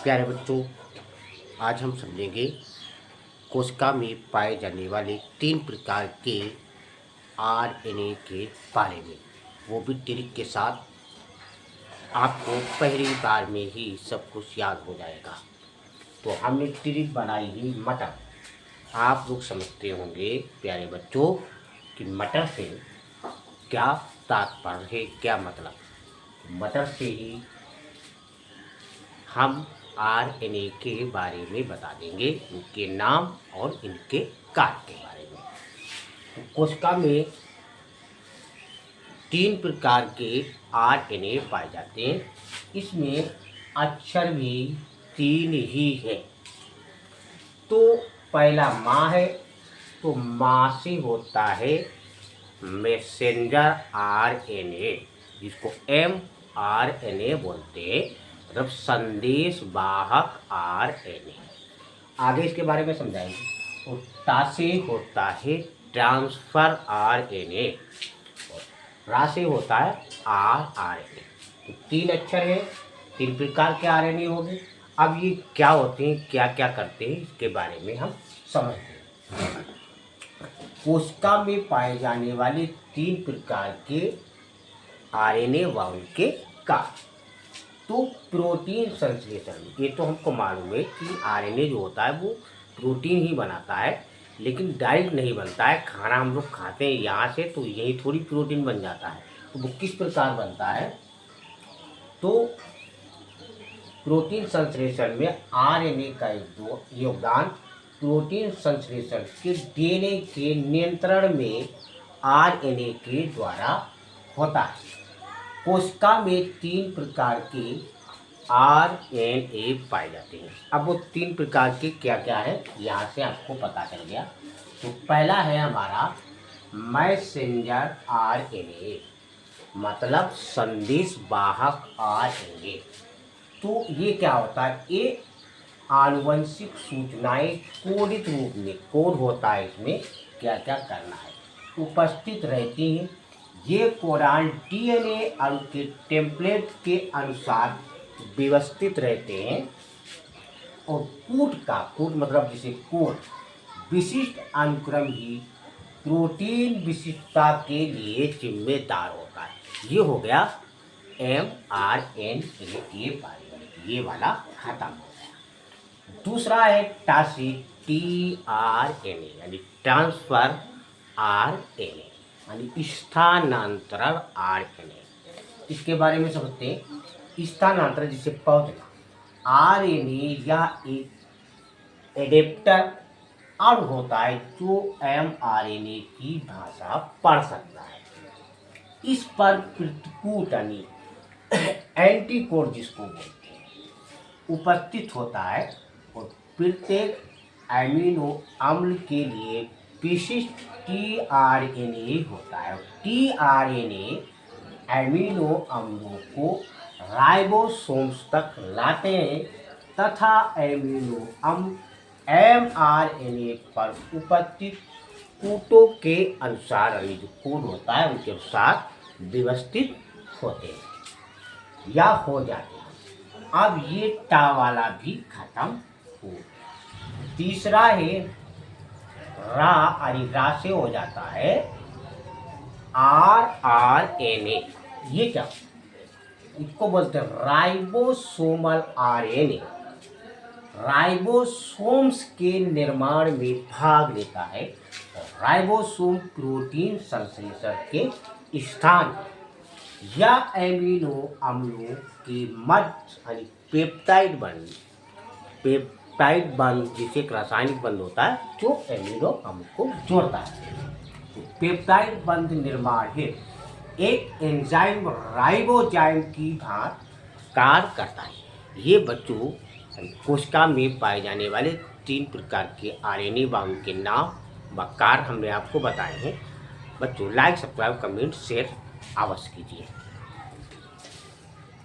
प्यारे बच्चों, आज हम समझेंगे कोशिका में पाए जाने वाले 3 प्रकार के आरएनए के बारे में, वो भी ट्रिक के साथ। आपको पहली बार में ही सब कुछ याद हो जाएगा। तो हमने ट्रिक बनाई ही मटर। आप लोग समझते होंगे प्यारे बच्चों कि मटर से क्या तात्पर्य है, क्या मतलब। मटर से ही हम आरएनए के बारे में बता देंगे, इनके नाम और इनके कार्य के बारे में। तो कोशिका में 3 प्रकार के आरएनए पाए जाते हैं। इसमें अक्षर भी 3 ही है। तो पहला माँ है, तो माँ से होता है मैसेंजर आरएनए, जिसको mRNA बोलते हैं, मतलब संदेश वाहक आरएनए। आगे इसके बारे में समझाएंगे। और टा से होता है ट्रांसफर आरएनए, रा से होता है आरएनए। तो 3 अक्षर है, 3 प्रकार के आरएनए हो गए। अब ये क्या होते हैं, क्या क्या करते हैं, इसके बारे में हम समझते हैं। कोशिका में पाए जाने वाले 3 प्रकार के आरएनए व उनके कार्य। तो प्रोटीन संश्लेषण, ये तो हमको मालूम है कि आरएनए जो होता है वो प्रोटीन ही बनाता है, लेकिन डायरेक्ट नहीं बनता है। खाना हम लोग खाते हैं यहाँ से, तो यही थोड़ी प्रोटीन बन जाता है। तो वो किस प्रकार बनता है? तो प्रोटीन संश्लेषण में आरएनए का योगदान प्रोटीन संश्लेषण के डीएनए के नियंत्रण में आरएनए के द्वारा होता है। कोशिका में 3 प्रकार के आरएनए पाए जाते हैं। अब वो 3 प्रकार के क्या क्या है, यहाँ से आपको पता चल गया। तो पहला है हमारा मैसेंजर आरएनए, मतलब संदेश वाहक आरएनए। तो ये क्या होता है? ये आनुवंशिक सूचनाएं कोडित रूप में, कोड होता है, इसमें क्या क्या करना है, उपस्थित रहती हैं। ये कोडान डीएनए अणु के टेम्पलेट के अनुसार व्यवस्थित रहते हैं। और कूट मतलब जिसे कोड विशिष्ट अनुक्रम ही प्रोटीन विशिष्टता के लिए जिम्मेदार होता है। ये हो गया mRNA के बारे में, ये वाला खत्म हो गया। दूसरा है टासी tRNA, यानी ट्रांसफर आरएनए, यानी स्थानांतरण आरएनए। इसके बारे में समझते हैं। स्थानांतरण जिसे पहुंचना, आरएनए या एक एडेप्टर अणु होता है जो mRNA की भाषा पढ़ सकता है। इस पर प्रतिकूट यानी एंटीकोड जिसको बोलते हैं उपस्थित होता है। और प्रत्येक एमिनो अम्ल के लिए विशिष्ट tRNA होता है। tRNA एमिनो अम्लों को राइबोसोम्स तक लाते हैं तथा एमिनो अम्ल mRNA पर उपस्थित कूटों के अनुसार, यानी जो कोड होता है उनके अनुसार व्यवस्थित होते हैं या हो जाते हैं। अब ये टा वाला भी खत्म हो। तीसरा है रा, यानी रा से हो जाता है rRNA। ये क्या, इसको बोलते हैं राइबोसोमल आरएनए। राइबोसोम्स के निर्माण में भाग लेता है। राइबोसोम प्रोटीन संश्लेषण के स्थान या एमिनो अम्लों के मध्य, यानी पेप्टाइड बंध जिसे एक रासायनिक बंध होता है जो एमिनो अम्ल को जोड़ता है। पेप्टाइड बंध निर्माण है एक एंजाइम राइबोजाइम की भांति कार्य करता है। ये बच्चों कोशिका में पाए जाने वाले 3 प्रकार के आरएनए व उनके नाम व कार्य हमने आपको बताए हैं। बच्चों लाइक, सब्सक्राइब, कमेंट, शेयर अवश्य कीजिए।